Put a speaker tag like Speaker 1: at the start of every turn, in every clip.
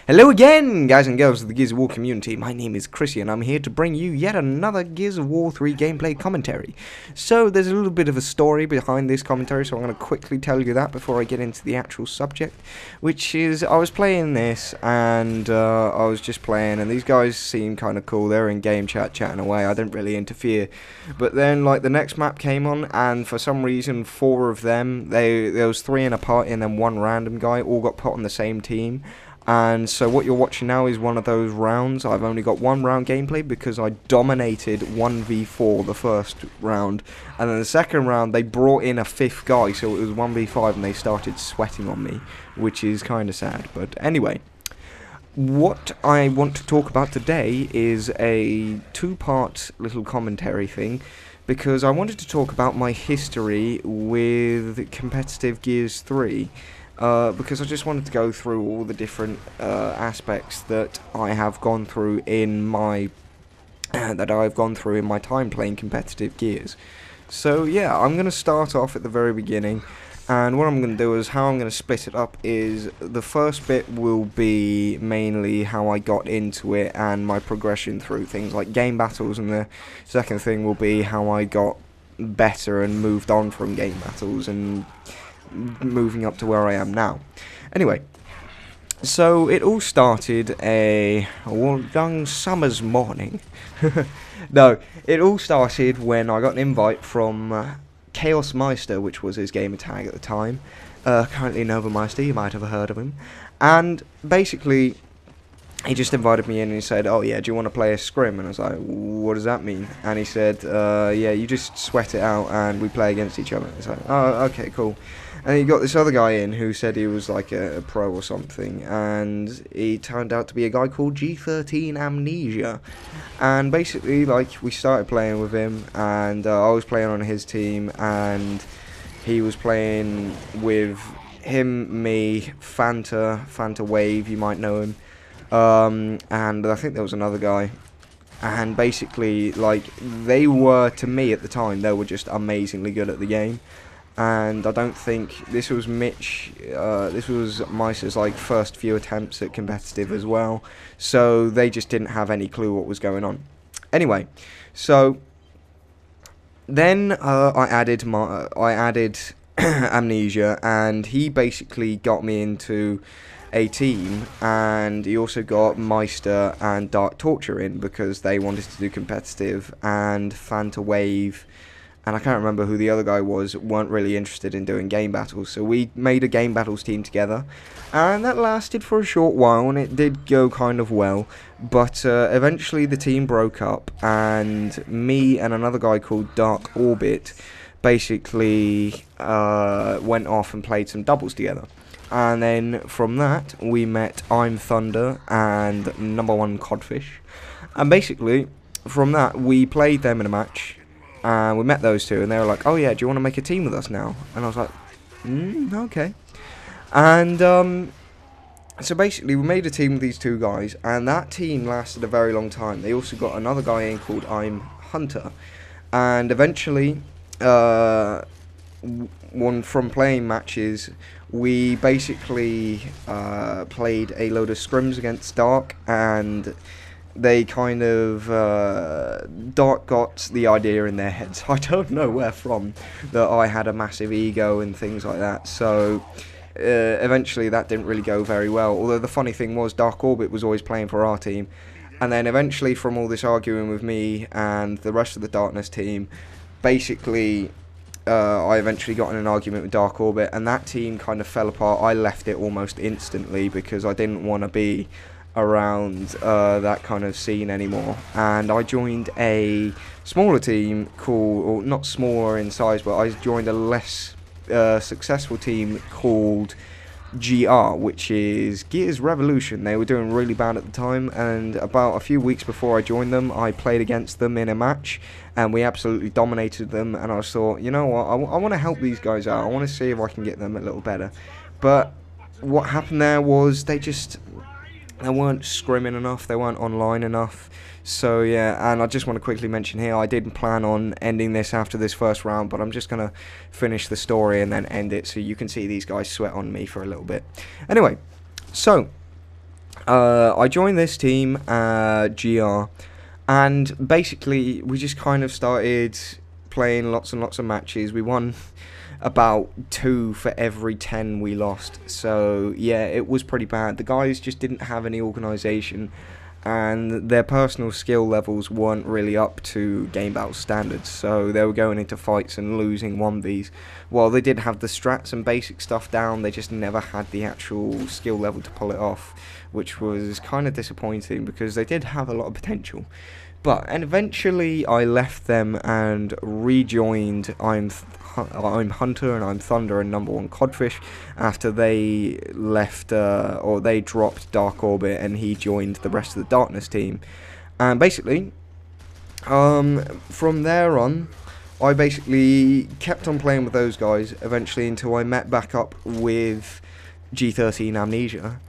Speaker 1: Hello again, guys and girls of the Gears of War community. My name is Chrissy and I'm here to bring you yet another Gears of War 3 gameplay commentary. So there's a little bit of a story behind this commentary, so I'm going to quickly tell you that before I get into the actual subject. Which is, I was playing this and I was just playing and these guys seemed kind of cool. They were in game chat chatting away, I didn't really interfere. But then like the next map came on and for some reason 4 of them, there was 3 in a party and then 1 random guy, all got put on the same team. And so what you're watching now is one of those rounds. I've only got 1 round gameplay because I dominated 1v4 the first round. And then the second round they brought in a 5th guy, so it was 1v5 and they started sweating on me, which is kind of sad. But anyway, what I want to talk about today is a 2-part little commentary thing. Because I wanted to talk about my history with competitive Gears 3. Because I just wanted to go through all the different aspects that I have gone through in my time playing competitive Gears. So yeah, I'm going to start off at the very beginning, and what I'm going to do is how I'm going to split it up is the first bit will be mainly how I got into it and my progression through things like game battles, and the second thing will be how I got better and moved on from game battles and moving up to where I am now. Anyway, so it all started a young summer's morning. No, it all started when I got an invite from Chaos Meister, which was his gamer tag at the time. Currently Nova Meister, you might have heard of him. And basically, he just invited me in and he said, oh yeah, do you want to play a scrim? And I was like, what does that mean? And he said, yeah, you just sweat it out and we play against each other. It's like, oh, okay, cool. And he got this other guy in who said he was like a pro or something, and he turned out to be a guy called G13 Amnesia. And basically, like, we started playing with him, and I was playing on his team, and he was playing with him, me, Fanta Wave, you might know him, and I think there was another guy. And basically, like, they were, to me at the time, they were just amazingly good at the game. And I don't think this was this was Meister's like first few attempts at competitive as well, so they just didn't have any clue what was going on. Anyway, so then I added Amnesia, and he basically got me into a team, and he also got Meister and Dark Torture in because they wanted to do competitive, and Fanta Wave, and I can't remember who the other guy was, weren't really interested in doing game battles. So we made a game battles team together, and that lasted for a short while, and it did go kind of well. But eventually the team broke up, and me and another guy called Dark Orbit basically went off and played some doubles together. And then from that, we met I'm Thunder and Number One Codfish. And basically, from that, we played them in a match. And we met those two, and they were like, oh yeah, do you want to make a team with us now? And I was like, okay. And so basically we made a team with these 2 guys, and that team lasted a very long time. They also got another guy in called I'm Hunter. And eventually, from playing matches, we basically played a load of scrims against Dark, and they kind of, Dark got the idea in their heads, I don't know where from, that I had a massive ego and things like that, so eventually that didn't really go very well. Although the funny thing was, Dark Orbit was always playing for our team, and then eventually from all this arguing with me and the rest of the Darkness team, basically I eventually got in an argument with Dark Orbit, and that team kind of fell apart. I left it almost instantly because I didn't want to be around that kind of scene anymore, and I joined a smaller team called, or not smaller in size, but I joined a less successful team called GR, which is Gears Revolution. They were doing really bad at the time, and about a few weeks before I joined them, I played against them in a match, and we absolutely dominated them, and I thought, you know what, I want to help these guys out, I want to see if I can get them a little better. But what happened there was they weren't scrimming enough, they weren't online enough. So yeah, and I just want to quickly mention here, I didn't plan on ending this after this first round, but I'm just going to finish the story and then end it so you can see these guys sweat on me for a little bit. Anyway, so I joined this team, GR, and basically we just kind of started playing lots and lots of matches. We won about 2 for every 10 we lost, so yeah, it was pretty bad. The guys just didn't have any organisation, and their personal skill levels weren't really up to game battle standards, so they were going into fights and losing 1vs. While they did have the strats and basic stuff down, they just never had the actual skill level to pull it off, which was kind of disappointing because they did have a lot of potential. And eventually I left them and rejoined I'm Hunter and I'm Thunder and number 1 Codfish after they left, or they dropped Dark Orbit and he joined the rest of the Darkness team. And basically, from there on, I basically kept on playing with those guys eventually until I met back up with G13 Amnesia.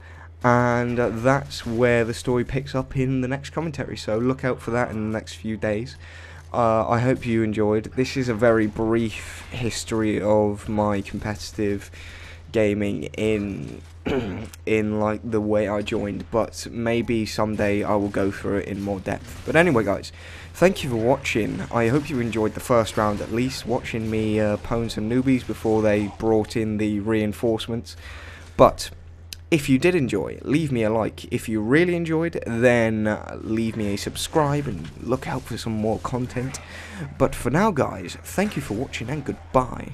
Speaker 1: And that's where the story picks up in the next commentary, so look out for that in the next few days. I hope you enjoyed. This is a very brief history of my competitive gaming in in like the way I joined, but maybe someday I will go through it in more depth. But anyway guys, thank you for watching. I hope you enjoyed the first round at least, watching me pwn some newbies before they brought in the reinforcements. But if you did enjoy, leave me a like. If you really enjoyed, then leave me a subscribe and look out for some more content. But for now guys, thank you for watching and goodbye.